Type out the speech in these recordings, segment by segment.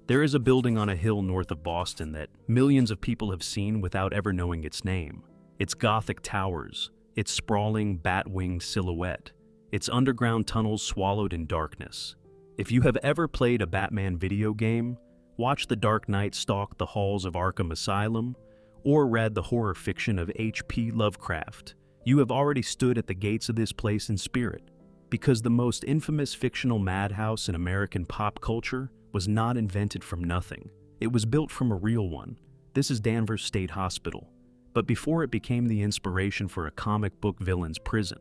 There is a building on a hill north of Boston that millions of people have seen without ever knowing its name. Its Gothic towers, its sprawling bat-winged silhouette, its underground tunnels swallowed in darkness. If you have ever played a Batman video game, watched The Dark Knight stalk the halls of Arkham Asylum, or read the horror fiction of H.P. Lovecraft, you have already stood at the gates of this place in spirit, because the most infamous fictional madhouse in American pop culture was not invented from nothing. It was built from a real one. This is Danvers State Hospital. But before it became the inspiration for a comic book villain's prison,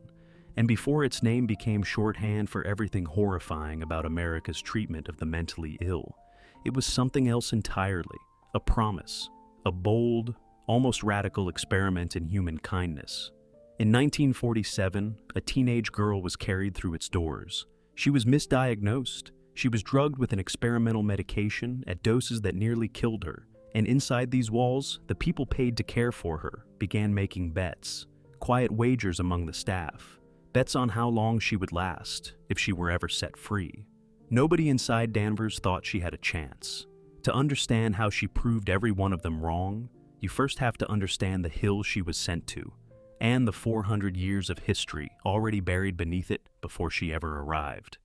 and before its name became shorthand for everything horrifying about America's treatment of the mentally ill, it was something else entirely, a promise, a bold, almost radical experiment in human kindness. In 1947, a teenage girl was carried through its doors. She was misdiagnosed. She was drugged with an experimental medication at doses that nearly killed her. And inside these walls, the people paid to care for her began making bets, quiet wagers among the staff, bets on how long she would last if she were ever set free. Nobody inside Danvers thought she had a chance. To understand how she proved every one of them wrong, you first have to understand the hill she was sent to, and the 400 years of history already buried beneath it before she ever arrived.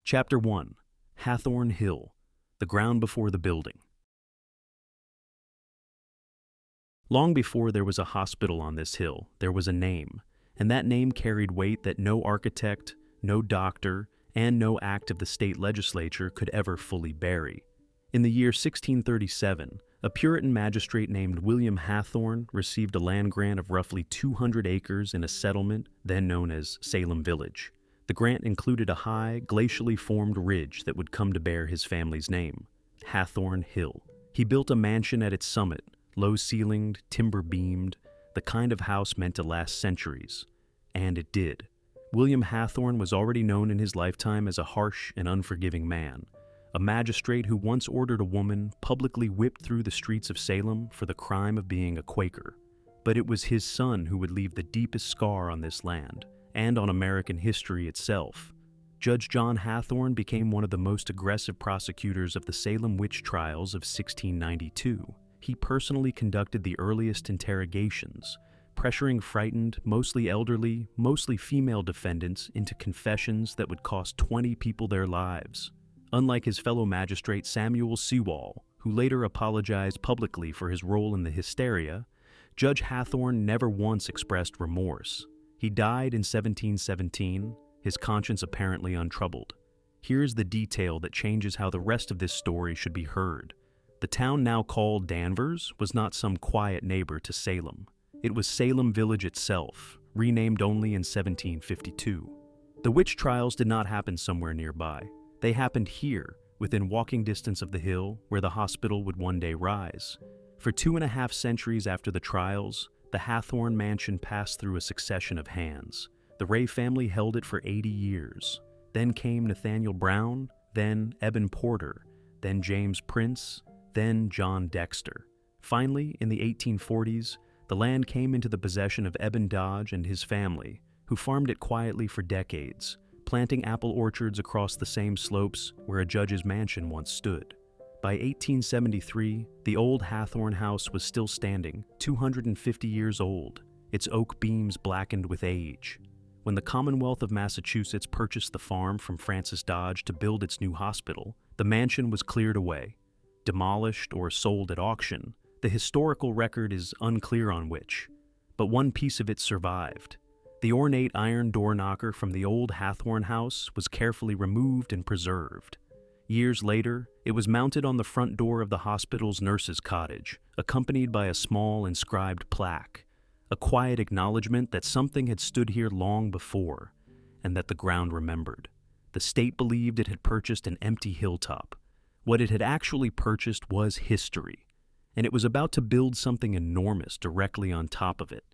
Chapter 1. Hathorne Hill, the ground before the building. Long before there was a hospital on this hill, there was a name, and that name carried weight that no architect, no doctor, and no act of the state legislature could ever fully bury. In the year 1637, a Puritan magistrate named William Hathorne received a land grant of roughly 200 acres in a settlement then known as Salem Village. The grant included a high, glacially formed ridge that would come to bear his family's name, Hathorne Hill. He built a mansion at its summit, low-ceilinged, timber-beamed, the kind of house meant to last centuries. And it did. William Hathorne was already known in his lifetime as a harsh and unforgiving man, a magistrate who once ordered a woman publicly whipped through the streets of Salem for the crime of being a Quaker. But it was his son who would leave the deepest scar on this land, and on American history itself. Judge John Hathorne became one of the most aggressive prosecutors of the Salem witch trials of 1692. He personally conducted the earliest interrogations, pressuring frightened, mostly elderly, mostly female defendants into confessions that would cost 20 people their lives. Unlike his fellow magistrate Samuel Sewall, who later apologized publicly for his role in the hysteria, Judge Hathorne never once expressed remorse. He died in 1717, his conscience apparently untroubled. Here's the detail that changes how the rest of this story should be heard. The town now called Danvers was not some quiet neighbor to Salem. It was Salem Village itself, renamed only in 1752. The witch trials did not happen somewhere nearby. They happened here, within walking distance of the hill where the hospital would one day rise. For 2.5 centuries after the trials, the Hathorne mansion passed through a succession of hands. The Ray family held it for 80 years. Then came Nathaniel Brown, then Eben Porter, then James Prince, then John Dexter. Finally, in the 1840s, the land came into the possession of Eben Dodge and his family, who farmed it quietly for decades, planting apple orchards across the same slopes where a judge's mansion once stood. By 1873, the old Hathorne house was still standing, 250 years old, its oak beams blackened with age. When the Commonwealth of Massachusetts purchased the farm from Francis Dodge to build its new hospital, the mansion was cleared away. Demolished or sold at auction, the historical record is unclear on which, but one piece of it survived. The ornate iron door knocker from the old Hathorne house was carefully removed and preserved. Years later, it was mounted on the front door of the hospital's nurse's cottage, accompanied by a small inscribed plaque, a quiet acknowledgement that something had stood here long before, and that the ground remembered. The state believed it had purchased an empty hilltop. What it had actually purchased was history, and it was about to build something enormous directly on top of it.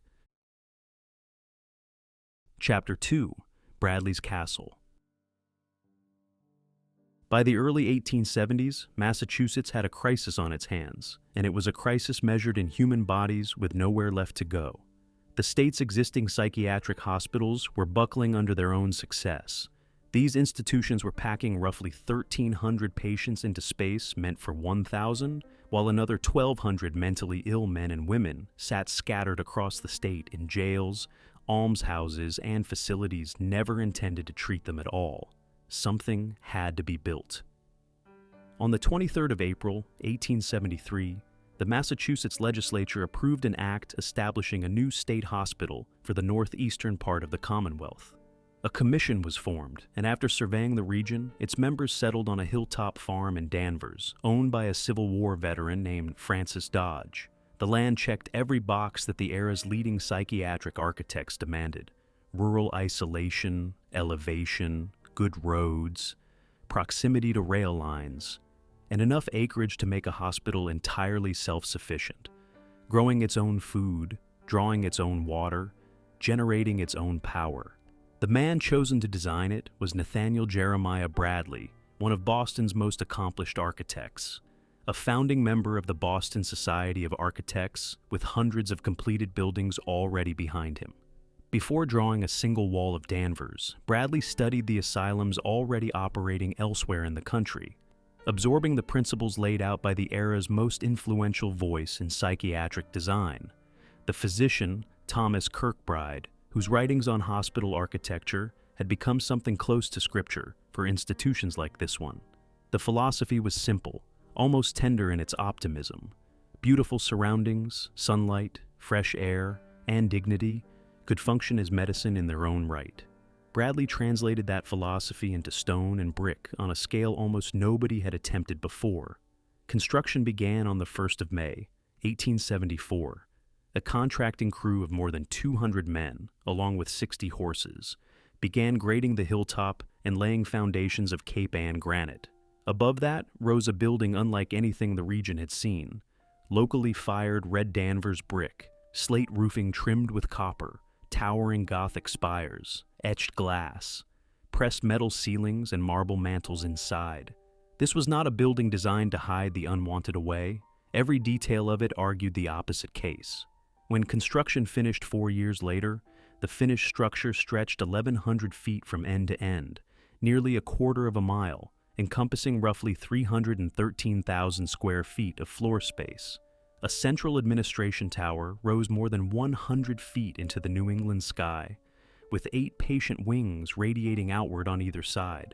Chapter 2. Bradlee's Castle. By the early 1870s, Massachusetts had a crisis on its hands, and it was a crisis measured in human bodies with nowhere left to go. The state's existing psychiatric hospitals were buckling under their own success. These institutions were packing roughly 1,300 patients into space meant for 1,000, while another 1,200 mentally ill men and women sat scattered across the state in jails, almshouses, and facilities never intended to treat them at all. Something had to be built. On the 23rd of April, 1873, the Massachusetts legislature approved an act establishing a new state hospital for the northeastern part of the Commonwealth. A commission was formed, and after surveying the region, its members settled on a hilltop farm in Danvers, owned by a Civil War veteran named Francis Dodge. The land checked every box that the era's leading psychiatric architects demanded: rural isolation, elevation, good roads, proximity to rail lines, and enough acreage to make a hospital entirely self-sufficient, growing its own food, drawing its own water, generating its own power. The man chosen to design it was Nathaniel Jeremiah Bradlee, one of Boston's most accomplished architects, a founding member of the Boston Society of Architects with hundreds of completed buildings already behind him. Before drawing a single wall of Danvers, Bradlee studied the asylums already operating elsewhere in the country, absorbing the principles laid out by the era's most influential voice in psychiatric design, the physician Thomas Kirkbride, whose writings on hospital architecture had become something close to scripture for institutions like this one. The philosophy was simple, almost tender in its optimism. Beautiful surroundings, sunlight, fresh air, and dignity could function as medicine in their own right. Bradlee translated that philosophy into stone and brick on a scale almost nobody had attempted before. Construction began on the 1st of May, 1874. A contracting crew of more than 200 men, along with 60 horses, began grading the hilltop and laying foundations of Cape Ann granite. Above that rose a building unlike anything the region had seen: locally fired red Danvers brick, slate roofing trimmed with copper, towering Gothic spires, etched glass, pressed metal ceilings and marble mantels inside. This was not a building designed to hide the unwanted away. Every detail of it argued the opposite case. When construction finished 4 years later, the finished structure stretched 1,100 feet from end to end, nearly a quarter of a mile, encompassing roughly 313,000 square feet of floor space. A central administration tower rose more than 100 feet into the New England sky, with 8 patient wings radiating outward on either side.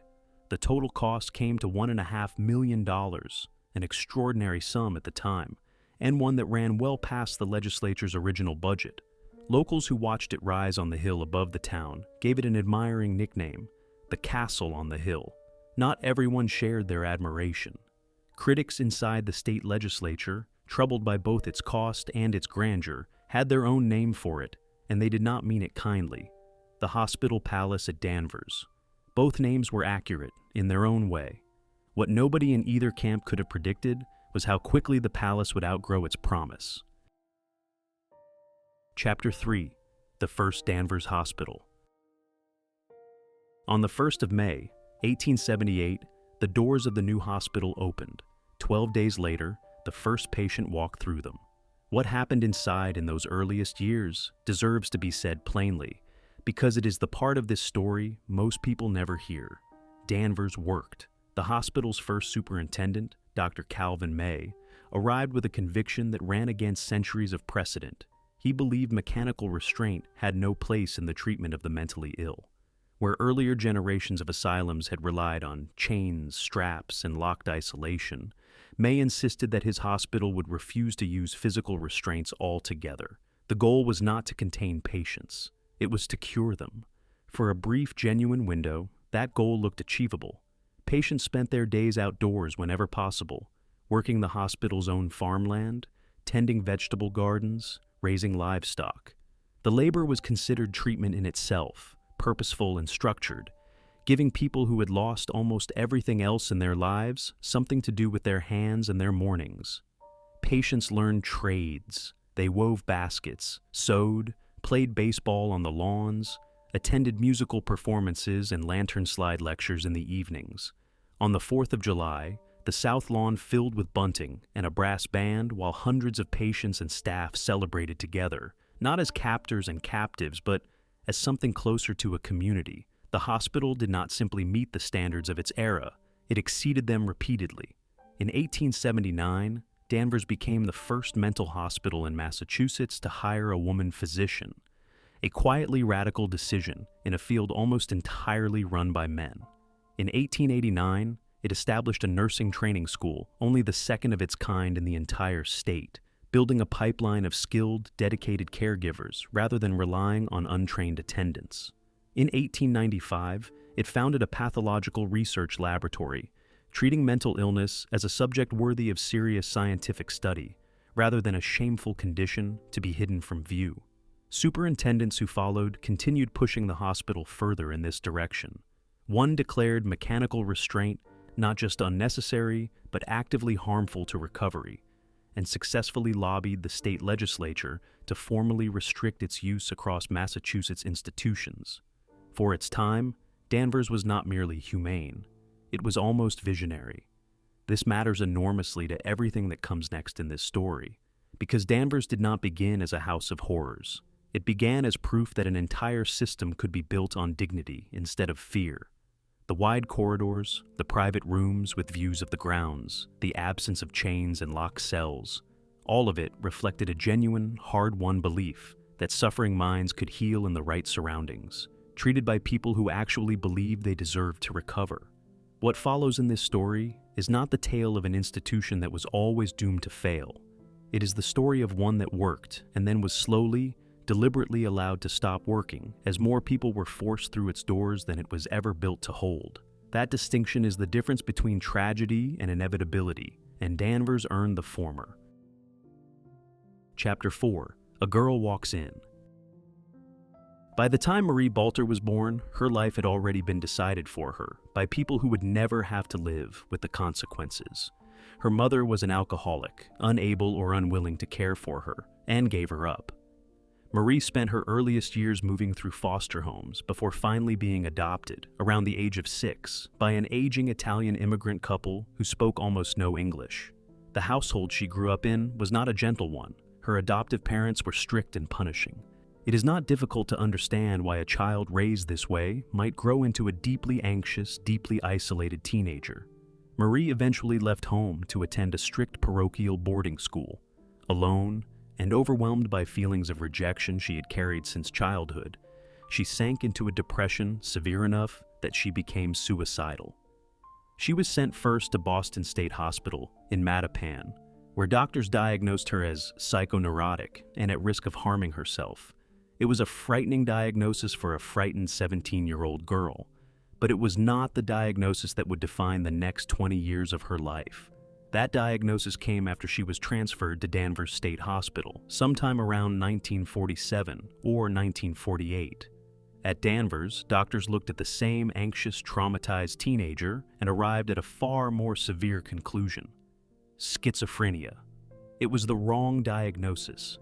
The total cost came to $1.5 million, an extraordinary sum at the time, and one that ran well past the legislature's original budget. Locals who watched it rise on the hill above the town gave it an admiring nickname: the Castle on the Hill. Not everyone shared their admiration. Critics inside the state legislature, troubled by both its cost and its grandeur, had their own name for it, and they did not mean it kindly: the Hospital Palace at Danvers. Both names were accurate in their own way. What nobody in either camp could have predicted was how quickly the palace would outgrow its promise. Chapter 3: The First Danvers Hospital. On the 1st of May, 1878, the doors of the new hospital opened. 12 days later, the first patient walked through them. What happened inside in those earliest years deserves to be said plainly, because it is the part of this story most people never hear. Danvers worked. The hospital's first superintendent, Dr. Calvin May, arrived with a conviction that ran against centuries of precedent. He believed mechanical restraint had no place in the treatment of the mentally ill. Where earlier generations of asylums had relied on chains, straps, and locked isolation, May insisted that his hospital would refuse to use physical restraints altogether. The goal was not to contain patients. It was to cure them. For a brief, genuine window, that goal looked achievable. Patients spent their days outdoors whenever possible, working the hospital's own farmland, tending vegetable gardens, raising livestock. The labor was considered treatment in itself, purposeful and structured, giving people who had lost almost everything else in their lives something to do with their hands and their mornings. Patients learned trades. They wove baskets, sewed, played baseball on the lawns, attended musical performances and lantern slide lectures in the evenings. On the 4th of July, the South Lawn filled with bunting and a brass band while hundreds of patients and staff celebrated together, not as captors and captives, but as something closer to a community. The hospital did not simply meet the standards of its era, it exceeded them repeatedly. In 1879, Danvers became the first mental hospital in Massachusetts to hire a woman physician, a quietly radical decision in a field almost entirely run by men. In 1889, it established a nursing training school, only the second of its kind in the entire state, building a pipeline of skilled, dedicated caregivers rather than relying on untrained attendants. In 1895, it founded a pathological research laboratory, treating mental illness as a subject worthy of serious scientific study, rather than a shameful condition to be hidden from view. Superintendents who followed continued pushing the hospital further in this direction. One declared mechanical restraint not just unnecessary, but actively harmful to recovery, and successfully lobbied the state legislature to formally restrict its use across Massachusetts institutions. For its time, Danvers was not merely humane, it was almost visionary. This matters enormously to everything that comes next in this story, because Danvers did not begin as a house of horrors. It began as proof that an entire system could be built on dignity instead of fear. The wide corridors, the private rooms with views of the grounds, the absence of chains and locked cells, all of it reflected a genuine, hard-won belief that suffering minds could heal in the right surroundings, treated by people who actually believed they deserved to recover. What follows in this story is not the tale of an institution that was always doomed to fail. It is the story of one that worked and then was slowly, deliberately allowed to stop working as more people were forced through its doors than it was ever built to hold. That distinction is the difference between tragedy and inevitability, and Danvers earned the former. Chapter 4. A Girl Walks In. By the time Marie Balter was born, her life had already been decided for her by people who would never have to live with the consequences. Her mother was an alcoholic, unable or unwilling to care for her, and gave her up. Marie spent her earliest years moving through foster homes before finally being adopted, around the age of 6, by an aging Italian immigrant couple who spoke almost no English. The household she grew up in was not a gentle one. Her adoptive parents were strict and punishing. It is not difficult to understand why a child raised this way might grow into a deeply anxious, deeply isolated teenager. Marie eventually left home to attend a strict parochial boarding school. Alone, and overwhelmed by feelings of rejection she had carried since childhood, she sank into a depression severe enough that she became suicidal. She was sent first to Boston State Hospital in Mattapan, where doctors diagnosed her as psychoneurotic and at risk of harming herself. It was a frightening diagnosis for a frightened 17-year-old girl, but it was not the diagnosis that would define the next 20 years of her life. That diagnosis came after she was transferred to Danvers State Hospital, sometime around 1947 or 1948. At Danvers, doctors looked at the same anxious, traumatized teenager and arrived at a far more severe conclusion: schizophrenia. It was the wrong diagnosis.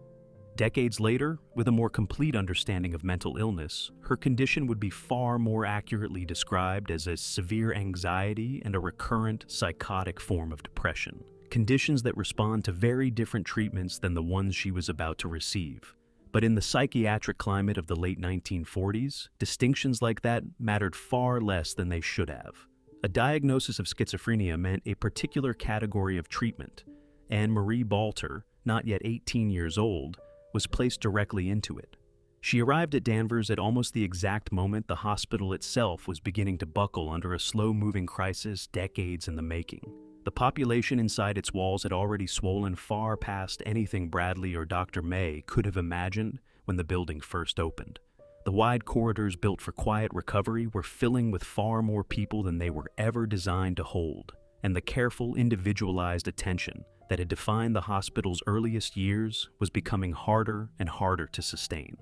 Decades later, with a more complete understanding of mental illness, her condition would be far more accurately described as a severe anxiety and a recurrent psychotic form of depression, conditions that respond to very different treatments than the ones she was about to receive. But in the psychiatric climate of the late 1940s, distinctions like that mattered far less than they should have. A diagnosis of schizophrenia meant a particular category of treatment, and Marie Balter, not yet 18 years old, was placed directly into it. She arrived at Danvers at almost the exact moment the hospital itself was beginning to buckle under a slow-moving crisis decades in the making. The population inside its walls had already swollen far past anything Bradlee or Dr. May could have imagined when the building first opened. The wide corridors built for quiet recovery were filling with far more people than they were ever designed to hold, and the careful, individualized attention that had defined the hospital's earliest years was becoming harder and harder to sustain.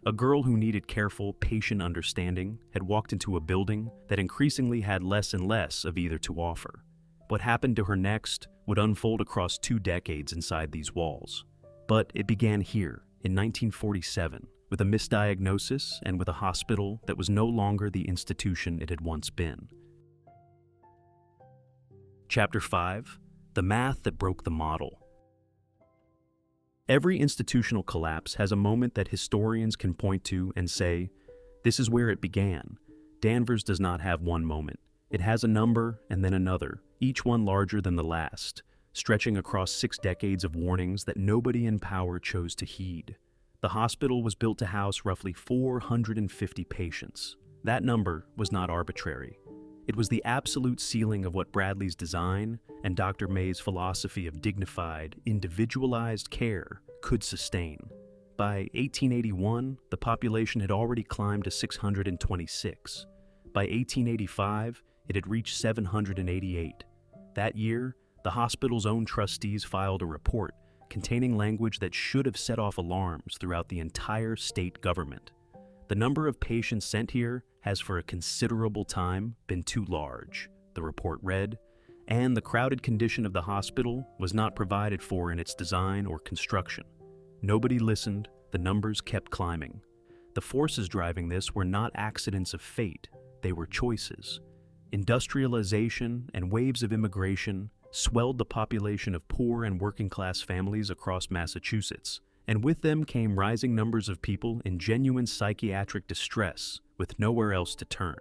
A girl who needed careful, patient understanding had walked into a building that increasingly had less and less of either to offer. What happened to her next would unfold across 2 decades inside these walls. But it began here, in 1947, with a misdiagnosis and with a hospital that was no longer the institution it had once been. Chapter 5. The Math That Broke the Model. Every institutional collapse has a moment that historians can point to and say, this is where it began. Danvers does not have one moment. It has a number and then another, each one larger than the last, stretching across 6 decades of warnings that nobody in power chose to heed. The hospital was built to house roughly 450 patients. That number was not arbitrary. It was the absolute ceiling of what Bradlee's design and Dr. May's philosophy of dignified, individualized care could sustain. By 1881, the population had already climbed to 626. By 1885, it had reached 788. That year, the hospital's own trustees filed a report containing language that should have set off alarms throughout the entire state government. The number of patients sent here has for a considerable time been too large, the report read, and the crowded condition of the hospital was not provided for in its design or construction. Nobody listened, the numbers kept climbing. The forces driving this were not accidents of fate, they were choices. Industrialization and waves of immigration swelled the population of poor and working-class families across Massachusetts, and with them came rising numbers of people in genuine psychiatric distress with nowhere else to turn.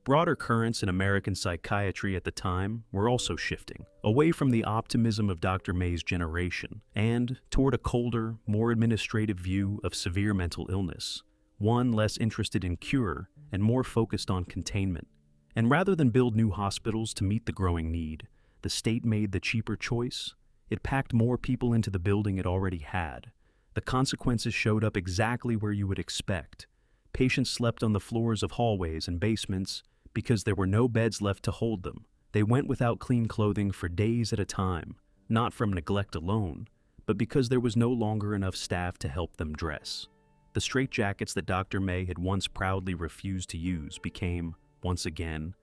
Broader currents in American psychiatry at the time were also shifting, away from the optimism of Dr. May's generation and toward a colder, more administrative view of severe mental illness, one less interested in cure and more focused on containment. And rather than build new hospitals to meet the growing need, the state made the cheaper choice. It packed more people into the building it already had. The consequences showed up exactly where you would expect. Patients slept on the floors of hallways and basements because there were no beds left to hold them. They went without clean clothing for days at a time, not from neglect alone, but because there was no longer enough staff to help them dress. The straitjackets that Dr. May had once proudly refused to use became, once again,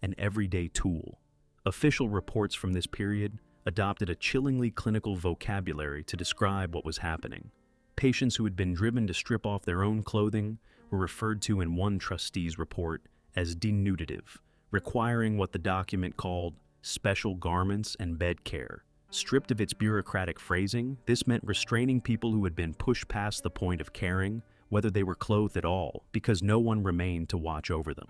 an everyday tool. Official reports from this period adopted a chillingly clinical vocabulary to describe what was happening. Patients who had been driven to strip off their own clothing were referred to in one trustee's report as denudative, requiring what the document called special garments and bed care. Stripped of its bureaucratic phrasing, this meant restraining people who had been pushed past the point of caring, whether they were clothed at all, because no one remained to watch over them.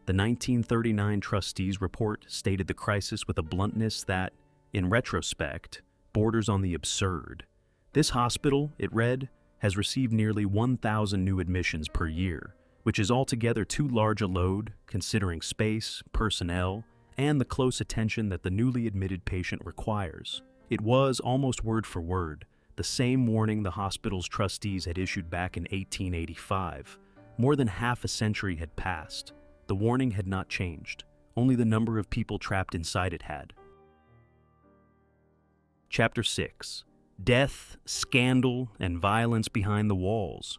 The 1939 trustees' report stated the crisis with a bluntness that, in retrospect, borders on the absurd. This hospital, it read, has received nearly 1,000 new admissions per year, which is altogether too large a load, considering space, personnel, and the close attention that the newly admitted patient requires. It was, almost word for word, the same warning the hospital's trustees had issued back in 1885. More than half a century had passed. The warning had not changed. Only the number of people trapped inside it had. Chapter 6. Death, Scandal, and Violence Behind the Walls.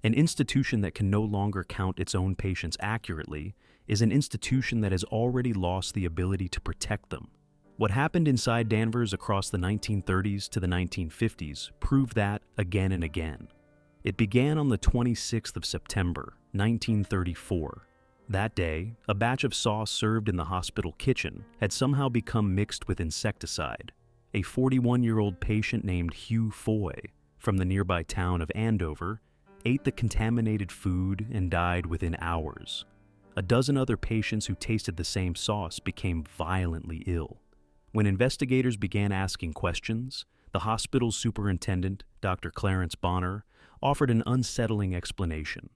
An institution that can no longer count its own patients accurately is an institution that has already lost the ability to protect them. What happened inside Danvers across the 1930s to the 1950s proved that again and again. It began on the 26th of September, 1934. That day, a batch of sauce served in the hospital kitchen had somehow become mixed with insecticide. A 41-year-old patient named Hugh Foy, from the nearby town of Andover, ate the contaminated food and died within hours. A dozen other patients who tasted the same sauce became violently ill. When investigators began asking questions, the hospital's superintendent, Dr. Clarence Bonner, offered an unsettling explanation.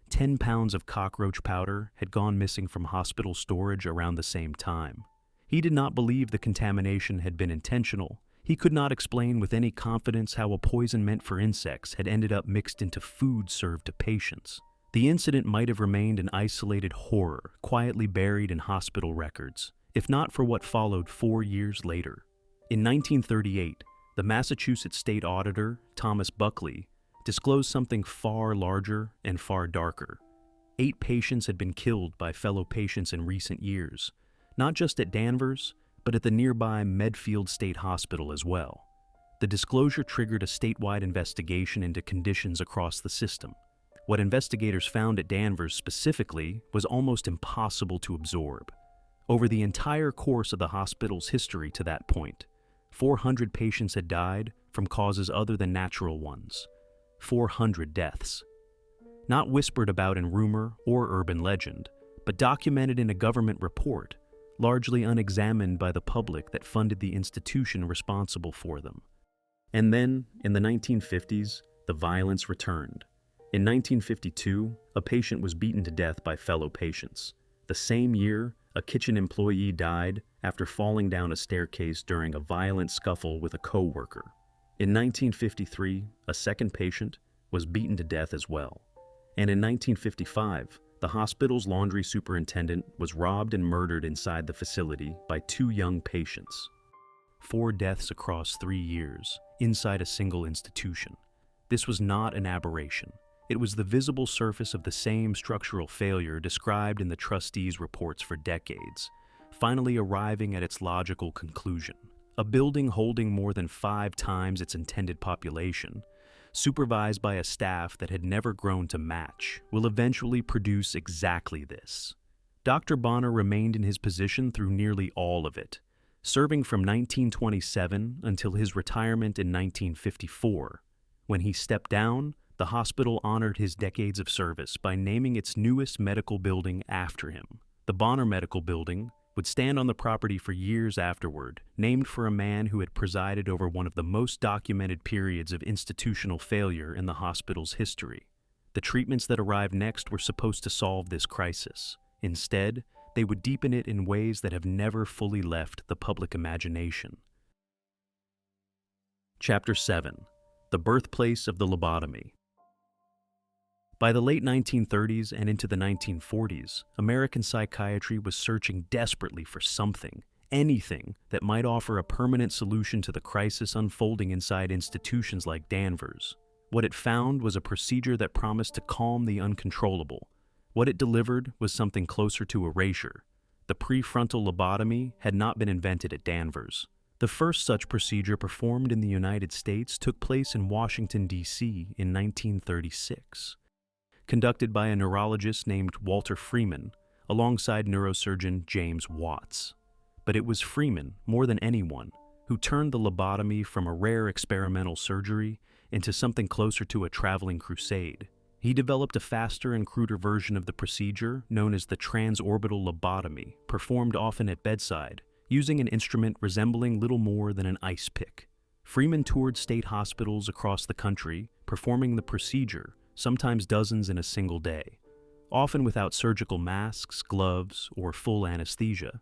10 pounds of cockroach powder had gone missing from hospital storage around the same time. He did not believe the contamination had been intentional. He could not explain with any confidence how a poison meant for insects had ended up mixed into food served to patients. The incident might have remained an isolated horror, quietly buried in hospital records, if not for what followed 4 years later. In 1938, the Massachusetts State Auditor, Thomas Buckley, disclosed something far larger and far darker. 8 patients had been killed by fellow patients in recent years, not just at Danvers, but at the nearby Medfield State Hospital as well. The disclosure triggered a statewide investigation into conditions across the system. What investigators found at Danvers specifically was almost impossible to absorb. Over the entire course of the hospital's history to that point, 400 patients had died from causes other than natural ones. 400 deaths. not whispered about in rumor or urban legend, but documented in a government report, largely unexamined by the public that funded the institution responsible for them. And then, in the 1950s, the violence returned. In 1952, a patient was beaten to death by fellow patients. The same year, a kitchen employee died after falling down a staircase during a violent scuffle with a co-worker. In 1953, a second patient was beaten to death as well. And in 1955, the hospital's laundry superintendent was robbed and murdered inside the facility by 2 young patients. 4 deaths across 3 years, inside a single institution. This was not an aberration. It was the visible surface of the same structural failure described in the trustees' reports for decades, finally arriving at its logical conclusion. A building holding more than 5 times its intended population, supervised by a staff that had never grown to match, will eventually produce exactly this. Dr. Bonner remained in his position through nearly all of it, serving from 1927 until his retirement in 1954. When he stepped down, the hospital honored his decades of service by naming its newest medical building after him. The Bonner Medical Building would stand on the property for years afterward, named for a man who had presided over one of the most documented periods of institutional failure in the hospital's history. The treatments that arrived next were supposed to solve this crisis. Instead, they would deepen it in ways that have never fully left the public imagination. Chapter 7. The Birthplace of the Lobotomy. By the late 1930s and into the 1940s, American psychiatry was searching desperately for something, anything, that might offer a permanent solution to the crisis unfolding inside institutions like Danvers. What it found was a procedure that promised to calm the uncontrollable. What it delivered was something closer to erasure. The prefrontal lobotomy had not been invented at Danvers. The first such procedure performed in the United States took place in Washington, D.C. in 1936. Conducted by a neurologist named Walter Freeman, alongside neurosurgeon James Watts. But it was Freeman, more than anyone, who turned the lobotomy from a rare experimental surgery into something closer to a traveling crusade. He developed a faster and cruder version of the procedure known as the transorbital lobotomy, performed often at bedside, using an instrument resembling little more than an ice pick. Freeman toured state hospitals across the country, performing the procedure, sometimes dozens in a single day, often without surgical masks, gloves, or full anesthesia.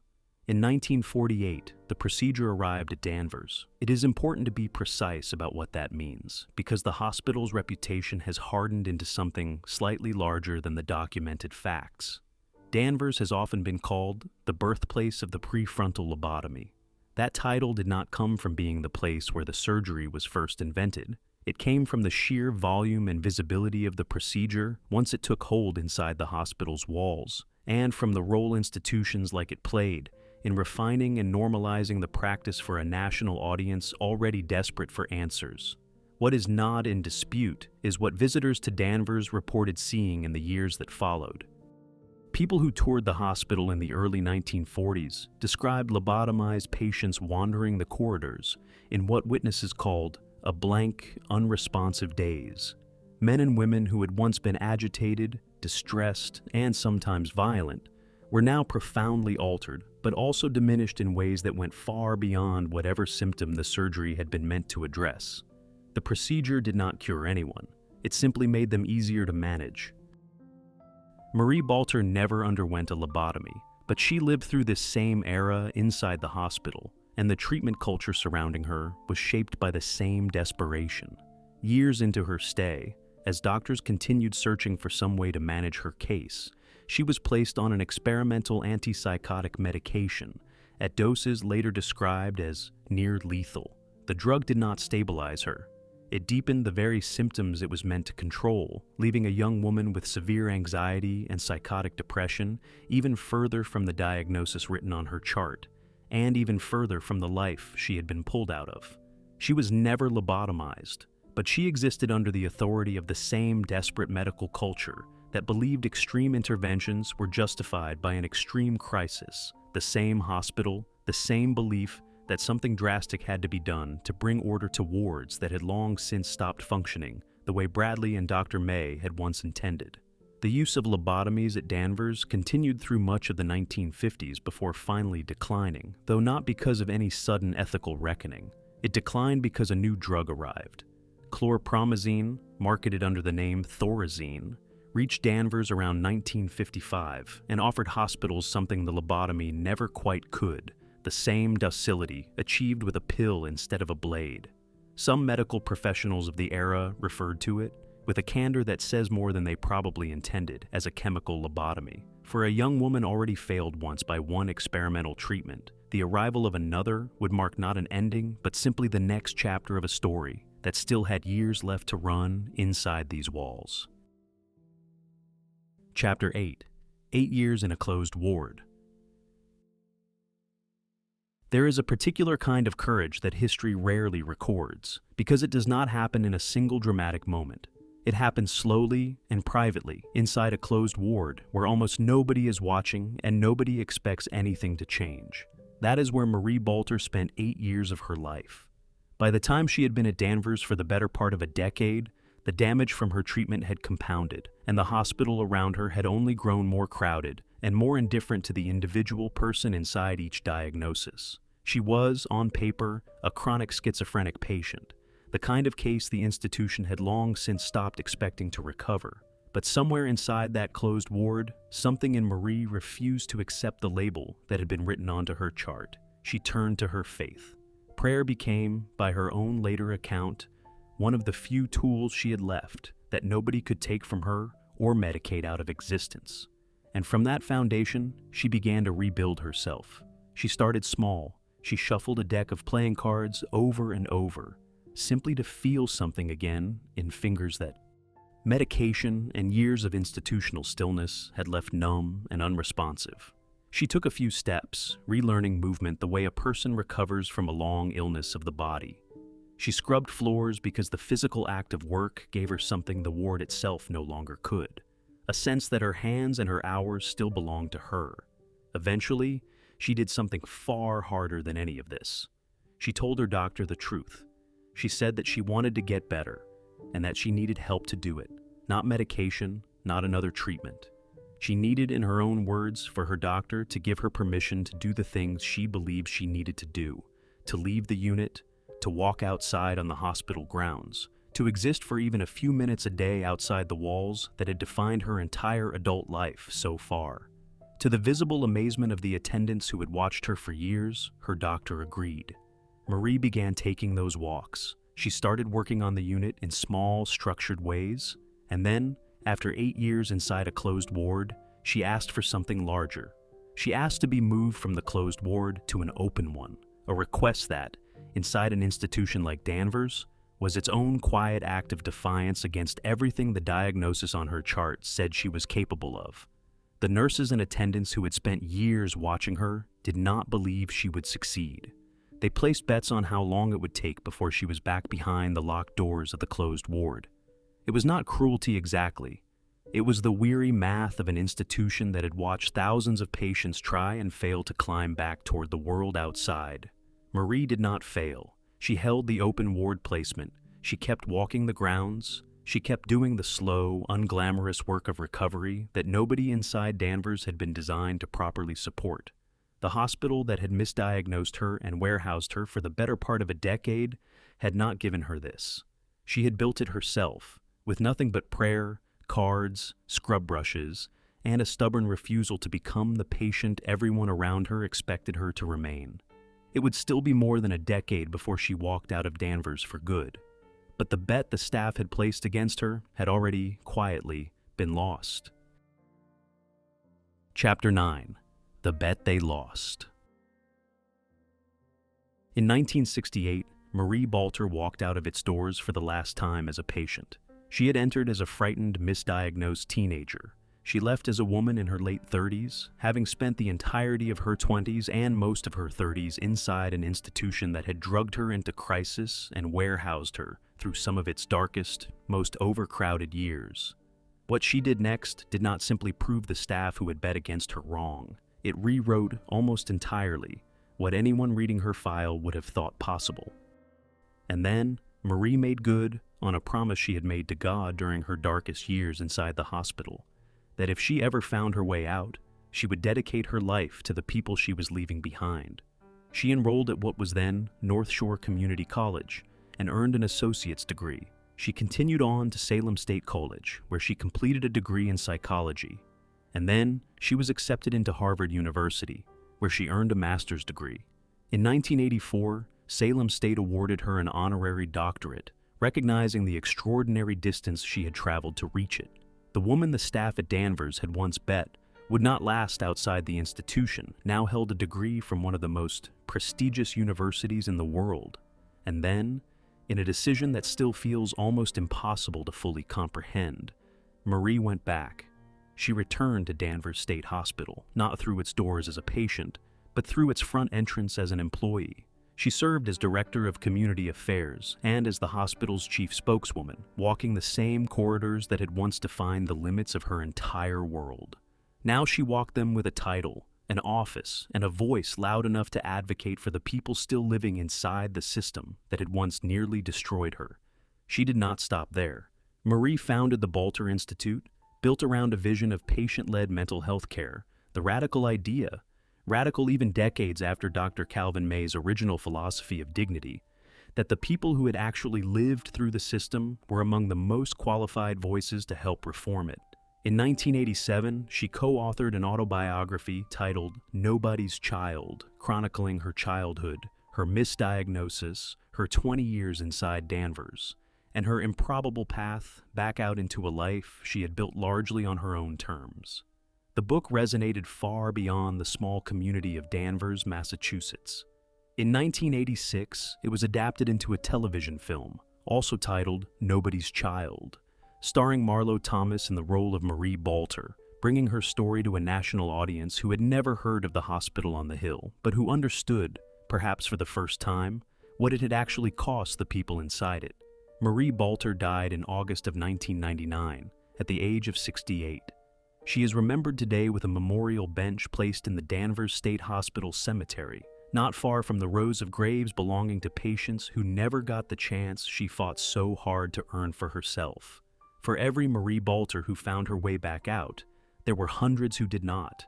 In 1948, the procedure arrived at Danvers. It is important to be precise about what that means, because the hospital's reputation has hardened into something slightly larger than the documented facts. Danvers has often been called the birthplace of the prefrontal lobotomy. That title did not come from being the place where the surgery was first invented. It came from the sheer volume and visibility of the procedure once it took hold inside the hospital's walls, and from the role institutions like it played in refining and normalizing the practice for a national audience already desperate for answers. What is not in dispute is what visitors to Danvers reported seeing in the years that followed. People who toured the hospital in the early 1940s described lobotomized patients wandering the corridors in what witnesses called a blank, unresponsive daze. Men and women who had once been agitated, distressed, and sometimes violent were now profoundly altered, but also diminished in ways that went far beyond whatever symptom the surgery had been meant to address. The procedure did not cure anyone. It simply made them easier to manage. Marie Balter never underwent a lobotomy, but she lived through this same era inside the hospital, and the treatment culture surrounding her was shaped by the same desperation. Years into her stay, as doctors continued searching for some way to manage her case, she was placed on an experimental antipsychotic medication at doses later described as near lethal. The drug did not stabilize her. It deepened the very symptoms it was meant to control, leaving a young woman with severe anxiety and psychotic depression even further from the diagnosis written on her chart, and even further from the life she had been pulled out of. She was never lobotomized, but she existed under the authority of the same desperate medical culture that believed extreme interventions were justified by an extreme crisis, the same hospital, the same belief that something drastic had to be done to bring order to wards that had long since stopped functioning, the way Bradlee and Dr. May had once intended. The use of lobotomies at Danvers continued through much of the 1950s before finally declining, though not because of any sudden ethical reckoning. It declined because a new drug arrived. Chlorpromazine, marketed under the name Thorazine, reached Danvers around 1955 and offered hospitals something the lobotomy never quite could: the same docility achieved with a pill instead of a blade. Some medical professionals of the era referred to it, with a candor that says more than they probably intended, as a chemical lobotomy. For a young woman already failed once by one experimental treatment, the arrival of another would mark not an ending, but simply the next chapter of a story that still had years left to run inside these walls. Chapter 8. 8 Years in a Closed Ward. There is a particular kind of courage that history rarely records, because it does not happen in a single dramatic moment. It happens slowly and privately inside a closed ward where almost nobody is watching and nobody expects anything to change. That is where Marie Balter spent 8 years of her life. By the time she had been at Danvers for the better part of a decade, the damage from her treatment had compounded, and the hospital around her had only grown more crowded and more indifferent to the individual person inside each diagnosis. She was, on paper, a chronic schizophrenic patient, the kind of case the institution had long since stopped expecting to recover. But somewhere inside that closed ward, something in Marie refused to accept the label that had been written onto her chart. She turned to her faith. Prayer became, by her own later account, one of the few tools she had left that nobody could take from her or medicate out of existence. And from that foundation, she began to rebuild herself. She started small. She shuffled a deck of playing cards over and over, simply to feel something again in fingers that medication and years of institutional stillness had left numb and unresponsive. She took a few steps, relearning movement the way a person recovers from a long illness of the body. She scrubbed floors because the physical act of work gave her something the ward itself no longer could, a sense that her hands and her hours still belonged to her. Eventually, she did something far harder than any of this. She told her doctor the truth. She said that she wanted to get better, and that she needed help to do it, not medication, not another treatment. She needed, in her own words, for her doctor to give her permission to do the things she believed she needed to do, to leave the unit, to walk outside on the hospital grounds, to exist for even a few minutes a day outside the walls that had defined her entire adult life so far. To the visible amazement of the attendants who had watched her for years, her doctor agreed. Marie began taking those walks. She started working on the unit in small, structured ways, and then, after 8 years inside a closed ward, she asked for something larger. She asked to be moved from the closed ward to an open one, a request that, inside an institution like Danvers, was its own quiet act of defiance against everything the diagnosis on her chart said she was capable of. The nurses and attendants who had spent years watching her did not believe she would succeed. They placed bets on how long it would take before she was back behind the locked doors of the closed ward. It was not cruelty exactly. It was the weary math of an institution that had watched thousands of patients try and fail to climb back toward the world outside. Marie did not fail. She held the open ward placement. She kept walking the grounds. She kept doing the slow, unglamorous work of recovery that nobody inside Danvers had been designed to properly support. The hospital that had misdiagnosed her and warehoused her for the better part of a decade had not given her this. She had built it herself, with nothing but prayer, cards, scrub brushes, and a stubborn refusal to become the patient everyone around her expected her to remain. It would still be more than a decade before she walked out of Danvers for good. But the bet the staff had placed against her had already, quietly, been lost. Chapter 9. The Bet They Lost. In 1968, Marie Balter walked out of its doors for the last time as a patient. She had entered as a frightened, misdiagnosed teenager. She left as a woman in her late 30s, having spent the entirety of her 20s and most of her 30s inside an institution that had drugged her into crisis and warehoused her through some of its darkest, most overcrowded years. What she did next did not simply prove the staff who had bet against her wrong. It rewrote almost entirely what anyone reading her file would have thought possible. And then, Marie made good on a promise she had made to God during her darkest years inside the hospital, that if she ever found her way out, she would dedicate her life to the people she was leaving behind. She enrolled at what was then North Shore Community College and earned an associate's degree. She continued on to Salem State College, where she completed a degree in psychology. And then she was accepted into Harvard University, where she earned a master's degree. In 1984, Salem State awarded her an honorary doctorate, recognizing the extraordinary distance she had traveled to reach it. The woman the staff at Danvers had once bet would not last outside the institution now held a degree from one of the most prestigious universities in the world. And then, in a decision that still feels almost impossible to fully comprehend, Marie went back. She returned to Danvers State Hospital, not through its doors as a patient, but through its front entrance as an employee. She served as Director of Community Affairs and as the hospital's chief spokeswoman, walking the same corridors that had once defined the limits of her entire world. Now she walked them with a title, an office, and a voice loud enough to advocate for the people still living inside the system that had once nearly destroyed her. She did not stop there. Marie founded the Balter Institute, built around a vision of patient-led mental health care, the radical idea, radical even decades after Dr. Calvin May's original philosophy of dignity, that the people who had actually lived through the system were among the most qualified voices to help reform it. In 1987, she co-authored an autobiography titled Nobody's Child, chronicling her childhood, her misdiagnosis, her 20 years inside Danvers, and her improbable path back out into a life she had built largely on her own terms. The book resonated far beyond the small community of Danvers, Massachusetts. In 1986, it was adapted into a television film, also titled Nobody's Child, starring Marlo Thomas in the role of Marie Balter, bringing her story to a national audience who had never heard of the hospital on the hill, but who understood, perhaps for the first time, what it had actually cost the people inside it. Marie Balter died in August of 1999, at the age of 68. She is remembered today with a memorial bench placed in the Danvers State Hospital cemetery, not far from the rows of graves belonging to patients who never got the chance she fought so hard to earn for herself. For every Marie Balter who found her way back out, there were hundreds who did not.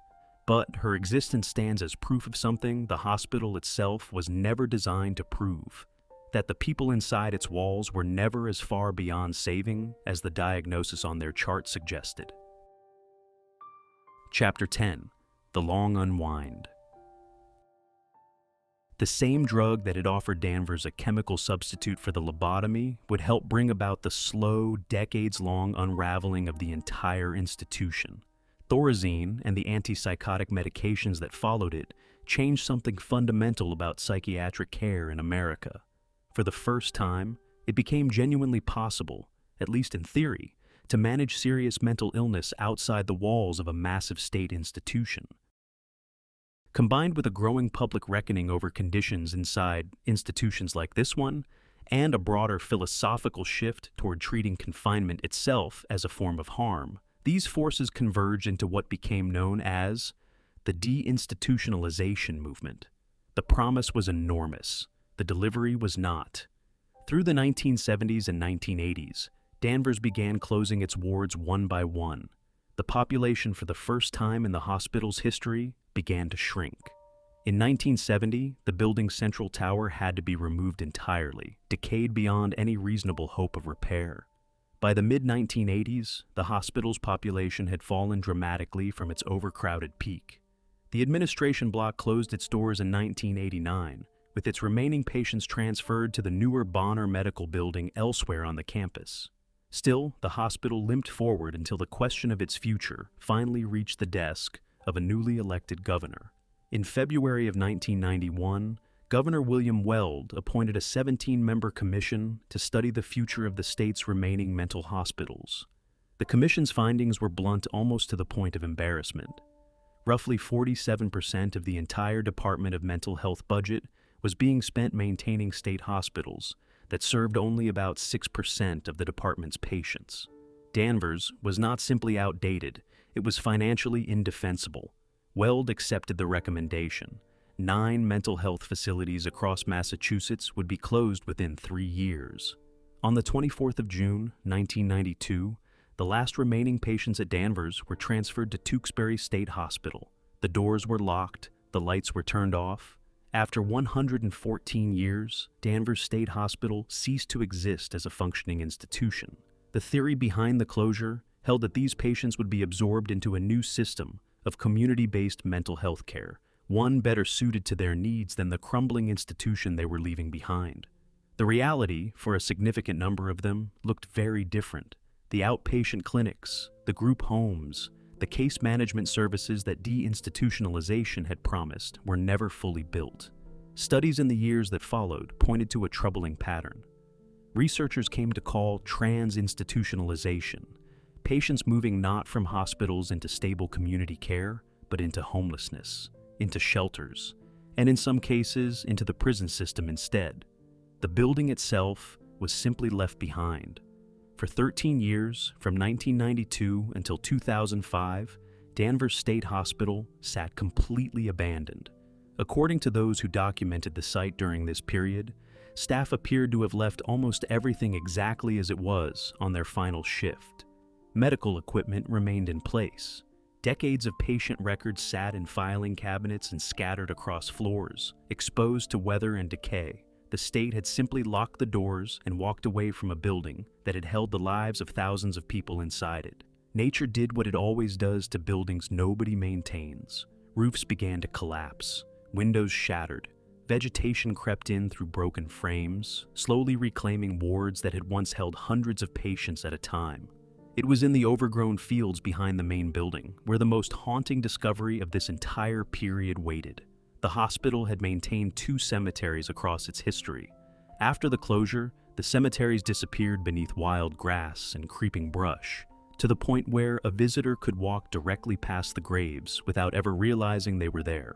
But her existence stands as proof of something the hospital itself was never designed to prove, that the people inside its walls were never as far beyond saving as the diagnosis on their chart suggested. Chapter 10: The Long Unwind. The same drug that had offered Danvers a chemical substitute for the lobotomy would help bring about the slow, decades-long unraveling of the entire institution. Thorazine and the antipsychotic medications that followed it changed something fundamental about psychiatric care in America. For the first time, it became genuinely possible, at least in theory, to manage serious mental illness outside the walls of a massive state institution. Combined with a growing public reckoning over conditions inside institutions like this one, and a broader philosophical shift toward treating confinement itself as a form of harm, these forces converged into what became known as the deinstitutionalization movement. The promise was enormous. The delivery was not. Through the 1970s and 1980s, Danvers began closing its wards one by one. The population, for the first time in the hospital's history, began to shrink. In 1970, the building's central tower had to be removed entirely, decayed beyond any reasonable hope of repair. By the mid-1980s, the hospital's population had fallen dramatically from its overcrowded peak. The administration block closed its doors in 1989, with its remaining patients transferred to the newer Bonner Medical Building elsewhere on the campus. Still, the hospital limped forward until the question of its future finally reached the desk of a newly elected governor. In February of 1991, Governor William Weld appointed a 17-member commission to study the future of the state's remaining mental hospitals. The commission's findings were blunt almost to the point of embarrassment. Roughly 47% of the entire Department of Mental Health budget was being spent maintaining state hospitals that served only about 6% of the department's patients. Danvers was not simply outdated, it was financially indefensible. Weld accepted the recommendation. 9 mental health facilities across Massachusetts would be closed within 3 years. On the 24th of June, 1992, the last remaining patients at Danvers were transferred to Tewksbury State Hospital. The doors were locked, the lights were turned off. After 114 years, Danvers State Hospital ceased to exist as a functioning institution. The theory behind the closure held that these patients would be absorbed into a new system of community-based mental health care, one better suited to their needs than the crumbling institution they were leaving behind. The reality, for a significant number of them, looked very different. The outpatient clinics, the group homes, the case management services that deinstitutionalization had promised were never fully built. Studies in the years that followed pointed to a troubling pattern. Researchers came to call trans-institutionalization, patients moving not from hospitals into stable community care, but into homelessness, into shelters, and in some cases, into the prison system instead. The building itself was simply left behind. For 13 years, from 1992 until 2005, Danvers State Hospital sat completely abandoned. According to those who documented the site during this period, staff appeared to have left almost everything exactly as it was on their final shift. Medical equipment remained in place. Decades of patient records sat in filing cabinets and scattered across floors, exposed to weather and decay. The state had simply locked the doors and walked away from a building that had held the lives of thousands of people inside it. Nature did what it always does to buildings nobody maintains. Roofs began to collapse, windows shattered, vegetation crept in through broken frames, slowly reclaiming wards that had once held hundreds of patients at a time. It was in the overgrown fields behind the main building where the most haunting discovery of this entire period waited. The hospital had maintained 2 cemeteries across its history. After the closure, the cemeteries disappeared beneath wild grass and creeping brush, to the point where a visitor could walk directly past the graves without ever realizing they were there.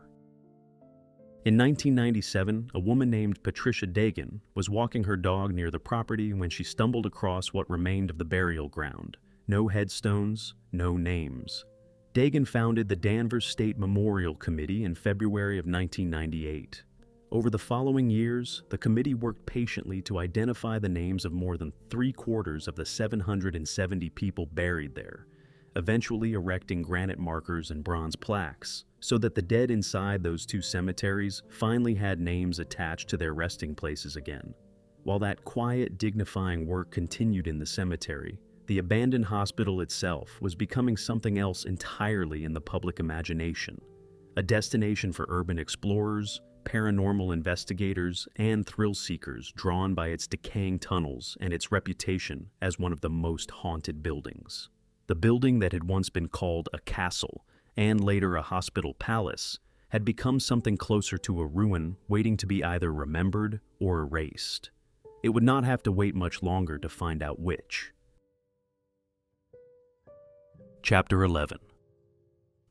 In 1997, a woman named Patricia Dagan was walking her dog near the property when she stumbled across what remained of the burial ground. No headstones, no names. Dagan founded the Danvers State Memorial Committee in February of 1998. Over the following years, the committee worked patiently to identify the names of more than 3/4 of the 770 people buried there, eventually erecting granite markers and bronze plaques, so that the dead inside those 2 cemeteries finally had names attached to their resting places again. While that quiet, dignifying work continued in the cemetery, the abandoned hospital itself was becoming something else entirely in the public imagination, a destination for urban explorers, paranormal investigators, and thrill-seekers drawn by its decaying tunnels and its reputation as one of the most haunted buildings. The building that had once been called a castle, and later a hospital palace, had become something closer to a ruin waiting to be either remembered or erased. It would not have to wait much longer to find out which. Chapter 11.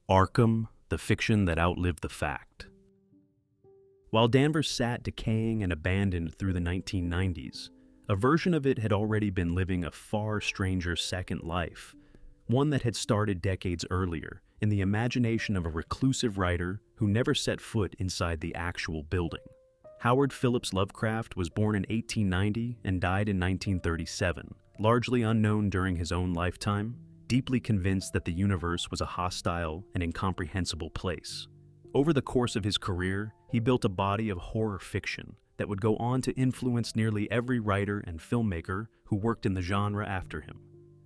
Arkham, the fiction that outlived the fact. While Danvers sat decaying and abandoned through the 1990s, a version of it had already been living a far stranger second life, one that had started decades earlier in the imagination of a reclusive writer who never set foot inside the actual building. Howard Phillips Lovecraft was born in 1890 and died in 1937, largely unknown during his own lifetime, deeply convinced that the universe was a hostile and incomprehensible place. Over the course of his career, he built a body of horror fiction that would go on to influence nearly every writer and filmmaker who worked in the genre after him.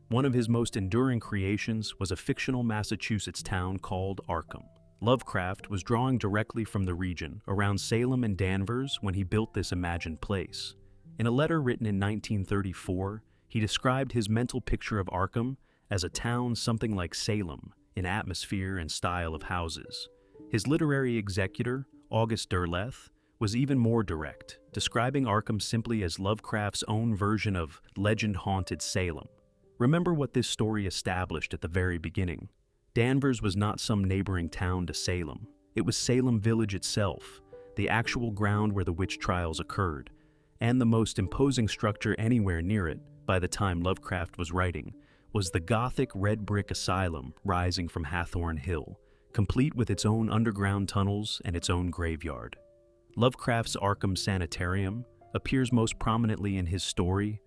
One of his most enduring creations was a fictional Massachusetts town called Arkham. Lovecraft was drawing directly from the region around Salem and Danvers when he built this imagined place. In a letter written in 1934, he described his mental picture of Arkham as a town something like Salem in atmosphere and style of houses. His literary executor, August Derleth, was even more direct, describing Arkham simply as Lovecraft's own version of legend-haunted Salem. Remember what this story established at the very beginning. Danvers was not some neighboring town to Salem. It was Salem Village itself, the actual ground where the witch trials occurred, and the most imposing structure anywhere near it by the time Lovecraft was writing was the Gothic red brick asylum rising from Hathorne Hill, complete with its own underground tunnels and its own graveyard. Lovecraft's Arkham Sanitarium appears most prominently in his story,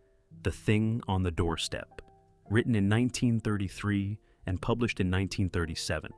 The Thing on the Doorstep, written in 1933 and published in 1937.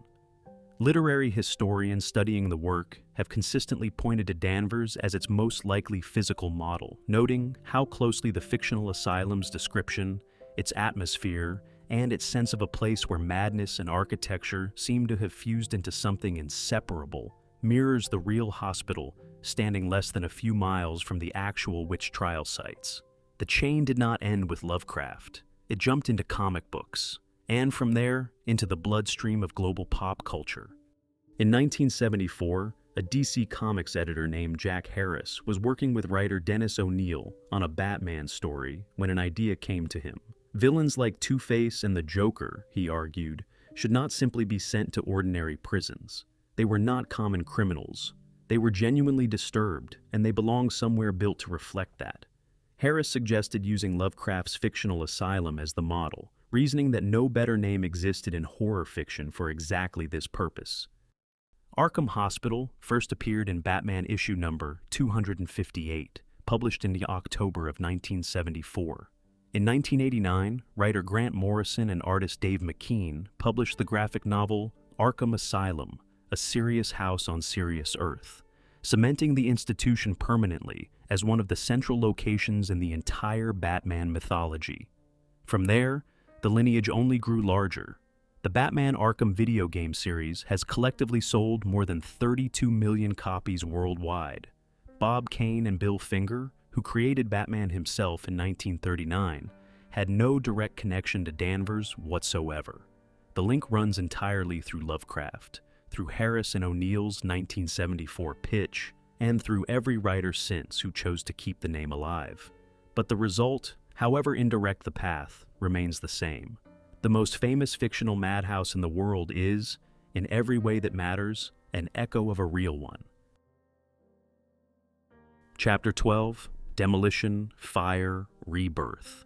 Literary historians studying the work have consistently pointed to Danvers as its most likely physical model, noting how closely the fictional asylum's description, its atmosphere, and its sense of a place where madness and architecture seem to have fused into something inseparable, mirrors the real hospital standing less than a few miles from the actual witch trial sites. The chain did not end with Lovecraft. It jumped into comic books, and from there, into the bloodstream of global pop culture. In 1974, a DC Comics editor named Jack Harris was working with writer Dennis O'Neil on a Batman story when an idea came to him. Villains like Two-Face and the Joker, he argued, should not simply be sent to ordinary prisons. They were not common criminals. They were genuinely disturbed, and they belonged somewhere built to reflect that. Harris suggested using Lovecraft's fictional asylum as the model, reasoning that no better name existed in horror fiction for exactly this purpose. Arkham Hospital first appeared in Batman issue number 258, published in October of 1974. In 1989, writer Grant Morrison and artist Dave McKean published the graphic novel Arkham Asylum, A Serious House on Serious Earth, cementing the institution permanently as one of the central locations in the entire Batman mythology. From there, the lineage only grew larger. The Batman Arkham video game series has collectively sold more than 32 million copies worldwide. Bob Kane and Bill Finger, who created Batman himself in 1939, had no direct connection to Danvers whatsoever. The link runs entirely through Lovecraft, through Harris and O'Neill's 1974 pitch, and through every writer since who chose to keep the name alive. But the result, however indirect the path, remains the same. The most famous fictional madhouse in the world is, in every way that matters, an echo of a real one. Chapter 12, Demolition, Fire, Rebirth.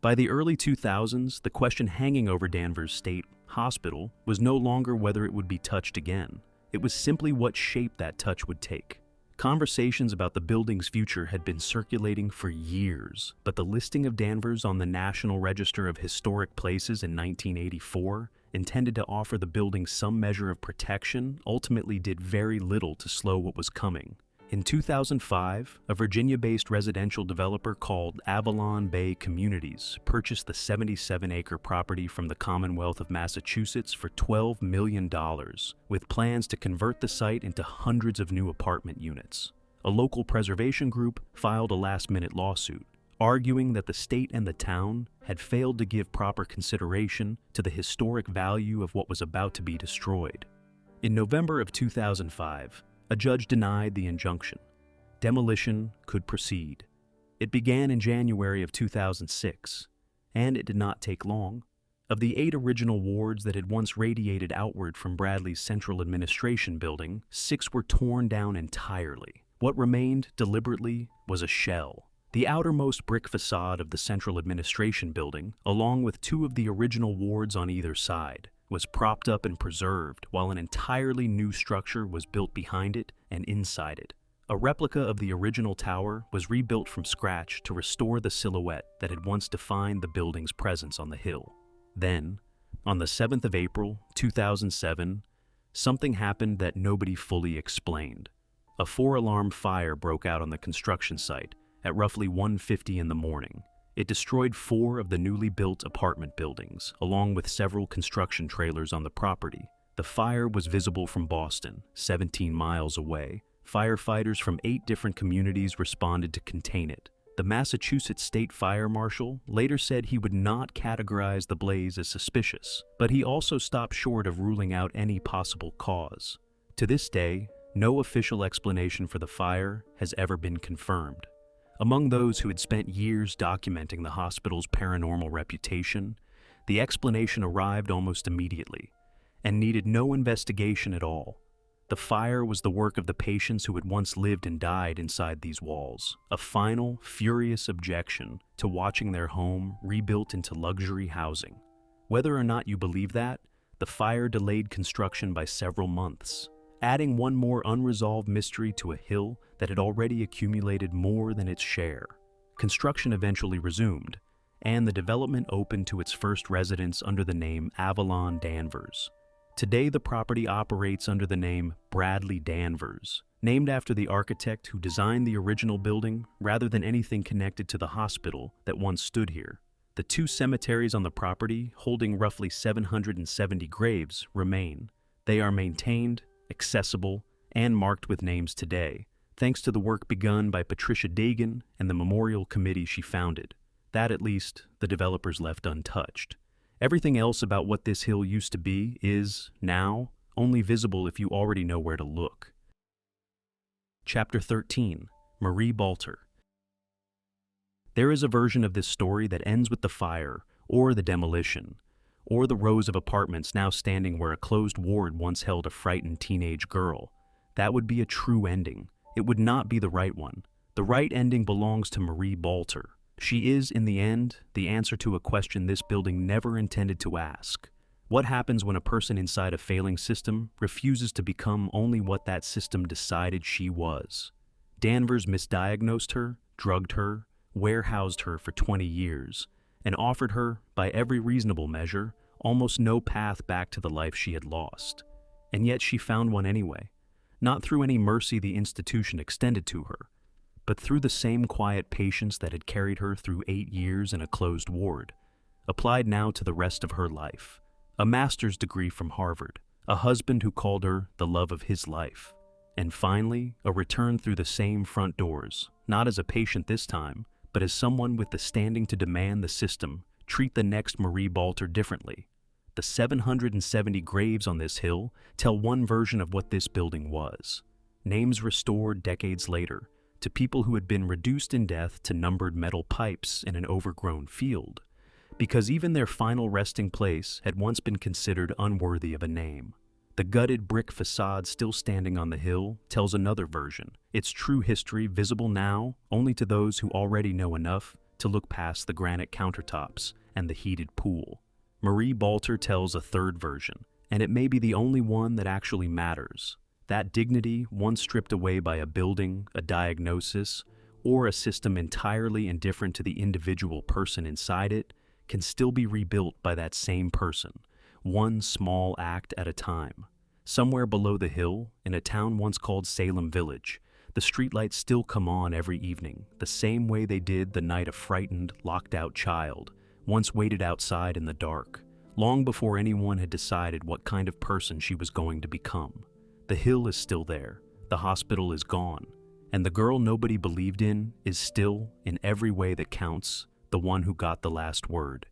By the early 2000s, the question hanging over Danvers State Hospital was no longer whether it would be touched again. It was simply what shape that touch would take. Conversations about the building's future had been circulating for years, but the listing of Danvers on the National Register of Historic Places in 1984, intended to offer the building some measure of protection, ultimately did very little to slow what was coming. In 2005, a Virginia-based residential developer called Avalon Bay Communities purchased the 77-acre property from the Commonwealth of Massachusetts for $12 million, with plans to convert the site into hundreds of new apartment units. A local preservation group filed a last-minute lawsuit, arguing that the state and the town had failed to give proper consideration to the historic value of what was about to be destroyed. In November of 2005, a judge denied the injunction. Demolition could proceed. It began in January of 2006, and it did not take long. Of the 8 original wards that had once radiated outward from Bradlee's central administration building, 6 were torn down entirely. What remained, deliberately, was a shell. The outermost brick facade of the central administration building, along with 2 of the original wards on either side, was propped up and preserved, while an entirely new structure was built behind it and inside it. A replica of the original tower was rebuilt from scratch to restore the silhouette that had once defined the building's presence on the hill. Then, on the 7th of April, 2007, something happened that nobody fully explained. A 4-alarm fire broke out on the construction site at roughly 1:50 in the morning. It destroyed 4 of the newly built apartment buildings, along with several construction trailers on the property. The fire was visible from Boston, 17 miles away. Firefighters from 8 different communities responded to contain it. The Massachusetts State Fire Marshal later said he would not categorize the blaze as suspicious, but he also stopped short of ruling out any possible cause. To this day, no official explanation for the fire has ever been confirmed. Among those who had spent years documenting the hospital's paranormal reputation, the explanation arrived almost immediately and needed no investigation at all. The fire was the work of the patients who had once lived and died inside these walls, a final, furious objection to watching their home rebuilt into luxury housing. Whether or not you believe that, the fire delayed construction by several months, adding one more unresolved mystery to a hill that had already accumulated more than its share. construction eventually resumed, and the development opened to its first residents under the name Avalon Danvers. Today, the property operates under the name Bradlee Danvers, named after the architect who designed the original building rather than anything connected to the hospital that once stood here. The two cemeteries on the property, holding roughly 770 graves, remain. They are maintained, accessible, and marked with names today, thanks to the work begun by Patricia Dagan and the memorial committee she founded. That, at least, the developers left untouched. Everything else about what this hill used to be is, now, only visible if you already know where to look. Chapter 13. Marie Balter. There is a version of this story that ends with the fire, or the demolition, or the rows of apartments now standing where a closed ward once held a frightened teenage girl. That would be a true ending. It would not be the right one. The right ending belongs to Marie Balter. She is, in the end, the answer to a question this building never intended to ask. What happens when a person inside a failing system refuses to become only what that system decided she was? Danvers misdiagnosed her, drugged her, warehoused her for 20 years, and offered her, by every reasonable measure, almost no path back to the life she had lost. And yet she found one anyway, not through any mercy the institution extended to her, but through the same quiet patience that had carried her through 8 years in a closed ward, applied now to the rest of her life. A master's degree from Harvard, a husband who called her the love of his life, and finally, a return through the same front doors, not as a patient this time, but as someone with the standing to demand the system treat the next Marie Balter differently. The 770 graves on this hill tell one version of what this building was. Names restored decades later to people who had been reduced in death to numbered metal pipes in an overgrown field, because even their final resting place had once been considered unworthy of a name. The gutted brick facade still standing on the hill tells another version, its true history visible now only to those who already know enough to look past the granite countertops and the heated pool. Marie Balter tells a third version, and it may be the only one that actually matters. That dignity, once stripped away by a building, a diagnosis, or a system entirely indifferent to the individual person inside it, can still be rebuilt by that same person, one small act at a time. Somewhere below the hill, in a town once called Salem Village, the streetlights still come on every evening, the same way they did the night a frightened, locked-out child once waited outside in the dark, long before anyone had decided what kind of person she was going to become. The hill is still there, the hospital is gone, and the girl nobody believed in is still, in every way that counts, the one who got the last word.